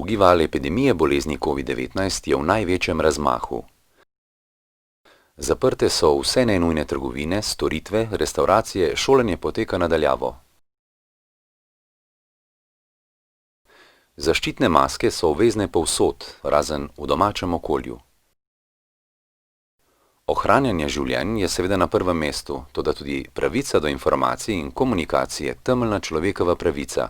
Drugi val epidemije bolezni COVID-19 je v največjem razmahu. Zaprte so vse nenujne trgovine, storitve, restavracije, šolanje poteka na daljavo. Zaščitne maske so obvezne povsod, razen v domačem okolju. Ohranjanje življenj je seveda na prvem mestu, toda tudi pravica do informacij in komunikacije temeljna človekova pravica.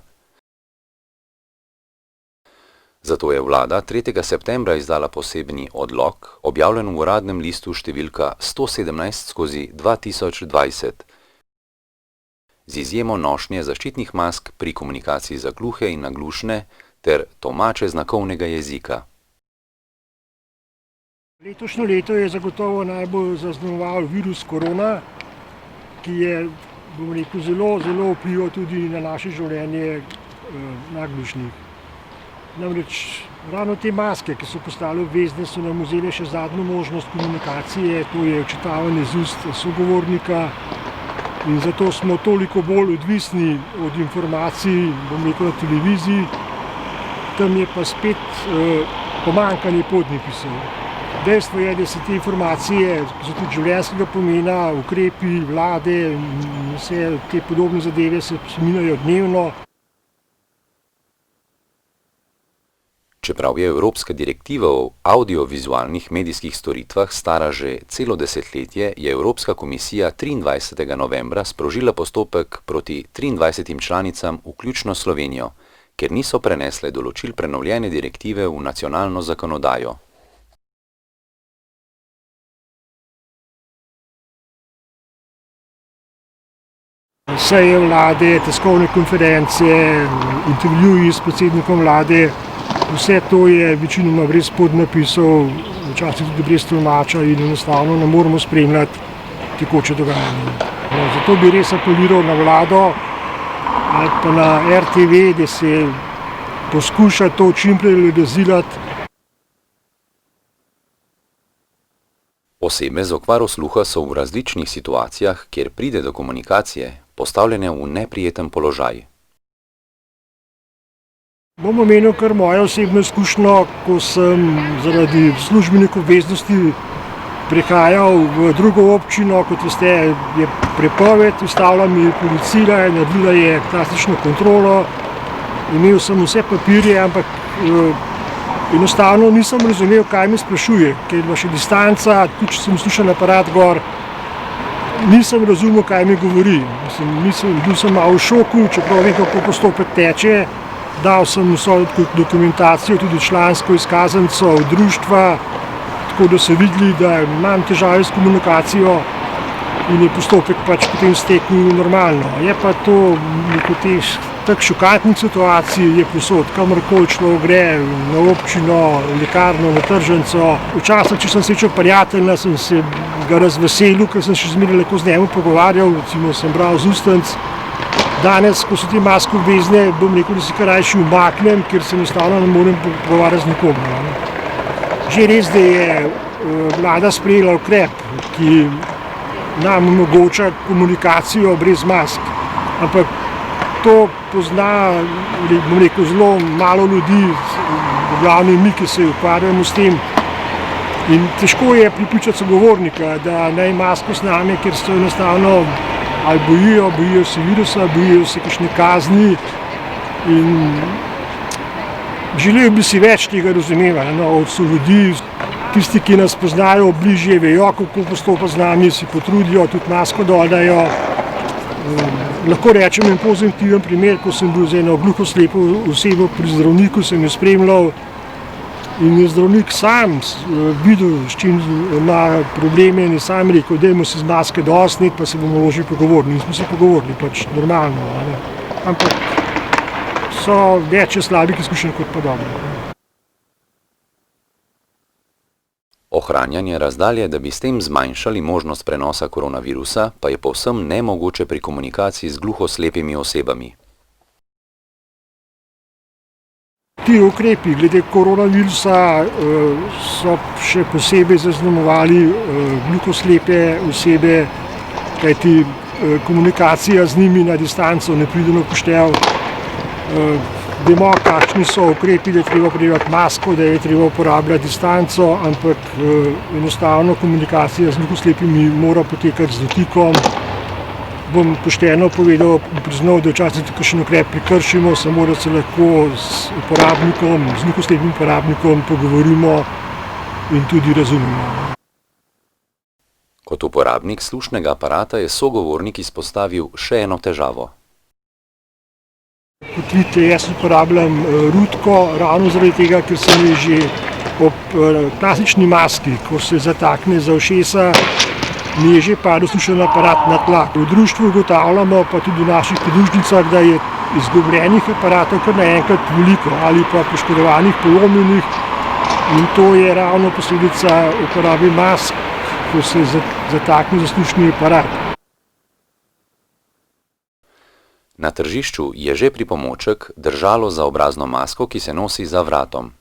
Zato je vlada 3. septembra izdala posebni odlok, objavljen v uradnem listu številka 117/2020, z izjemo nošnje zaščitnih mask pri komunikaciji za gluhe in naglušne ter tolmače znakovnega jezika. Letošnje leto je zagotovo najbolj zaznamoval virus korona, ki je, zelo vplival tudi na naše življenje naglušnih. Namreč ravno te maske, ki so postale obvezne, so nam vzele še zadnjo možnost komunikacije, to je odčitavanje z ust sogovornika, in zato smo toliko bolj odvisni od informacij, na televiziji, tam je pa spet pomanjkanje podnapisov. Dejstvo je, da se te informacije, ki so tudi življenjskega pomena, ukrepi vlade in vse te podobne zadeve se spreminjajo dnevno. Čeprav je Evropska direktiva o audiovizualnih medijskih storitvah stara že celo desetletje, je Evropska komisija 23. novembra sprožila postopek proti 23 članicam, vključno Slovenijo, ker niso prenesle določil prenovljene direktive v nacionalno zakonodajo. Seje vlade, tiskovne konference, intervjuji s predsednikom vlade, vse to je večinoma brez podnapisov, včasih tudi brez tolmača in enostavno ne moremo spremljati tekoče dogajanje. Zato bi res apeliral na vlado ali pa na RTV, da se poskuša to čim prej legalizirati. Osebe z okvaro sluha so v različnih situacijah, kjer pride do komunikacije, postavljene v neprijeten položaj. Bom omenil kar mojo osebno izkušnjo, ko sem zaradi službenih obveznosti prihajal v drugo občino, kot veste, je prepoved, ustavila mi policija, naredila je klasično kontrolo, imel sem vse papirje, ampak enostavno nisem razumel, kaj me sprašuje, ker je bila še distanca, tudi če sem slušal aparat gor, nisem razumel, kaj mi govori. Bil sem malo v šoku, čeprav vem, kako postopek teče. Dal sem vso dokumentacijo, tudi člansko izkaznico od društva, tako da so videli, da imam težave s komunikacijo in je postopek pač potem stekel normalno. Je pa to neko tak šokantnih situacij je povsod, kamorkoli človek gre, na občino, lekarno, na tržnico. Včasih, če sem srečal prijatelja, sem se ga razveselil, ker sem še zmeraj lahko z njim pogovarjal, recimo sem bral z ustnic. Danes, ko so te maske obvezne, bom rekel, da si kar rajši umaknem, ker se enostavno ne morem pogovarjati z nikom. Že res, da je vlada sprejela ukrep, ki nam omogoča komunikacijo brez mask, ampak to pozna, bom rekel, zelo malo ljudi, v glavnem mi, ki se ukvarjamo s tem. In težko je pripričati sogovornika, da naj masko sname, ker so enostavno ali bojijo se virusa, bojijo se kakšne kazni in želel bi si več tega razumevanja od ljudi. Tisti, ki nas poznajo bližje, vejo, kako postopa z nami, si potrudijo, tudi masko dol dajo. Lahko rečem en pozitiven primer, ko sem bil z eno gluhoslepo osebo pri zdravniku, sem jo spremljal in je zdravnik sam videl, s čim ima probleme in je sam rekel, dajmo se z maske dosti, pa se bomo že pogovorili. In smo se pogovorili, pač normalno. Ampak so več slabih izkušenj kot pa dobro. Ohranjanje razdalje, da bi s tem zmanjšali možnost prenosa koronavirusa, pa je povsem nemogoče pri komunikaciji z gluhoslepimi osebami. Ti ukrepi glede koronavirusa so še posebej zaznamovali gluhoslepe osebe, kajti komunikacija z njimi na distanco ne pride na poštev. Vemo, kakšni so ukrepi, da je treba uporabljati masko, da je treba uporabljati distanco, ampak enostavno komunikacija z gluhoslepimi mora potekati z dotikom. Bom pošteno povedal in priznal, da včasih kakšen ukrep prekršimo, samo da se lahko z uporabnikom, z gluhoslepim uporabnikom pogovorimo in tudi razumemo. Kot uporabnik slušnega aparata je sogovornik izpostavil še eno težavo. Kot vidite, jaz uporabljam rutko ravno zaradi tega, ker se mi že ob klasični maski, ko se zatakne za ušesa, mi je že padel slušalni aparat na tla. V društvu ugotavljamo, pa tudi v naših podružnicah, da je izgubljenih aparatov kar naenkrat veliko ali pa poškodovanih, polomljenih, in to je ravno posledica uporabe mask, ko se zatakne zaslušni aparat. Na tržišču je že pripomoček držalo za obrazno masko, ki se nosi za vratom.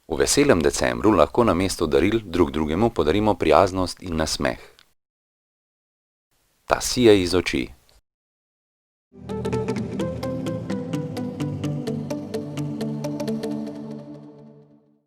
V veselem decembru lahko namesto daril drug drugemu podarimo prijaznost in nasmeh. Ta sije iz oči.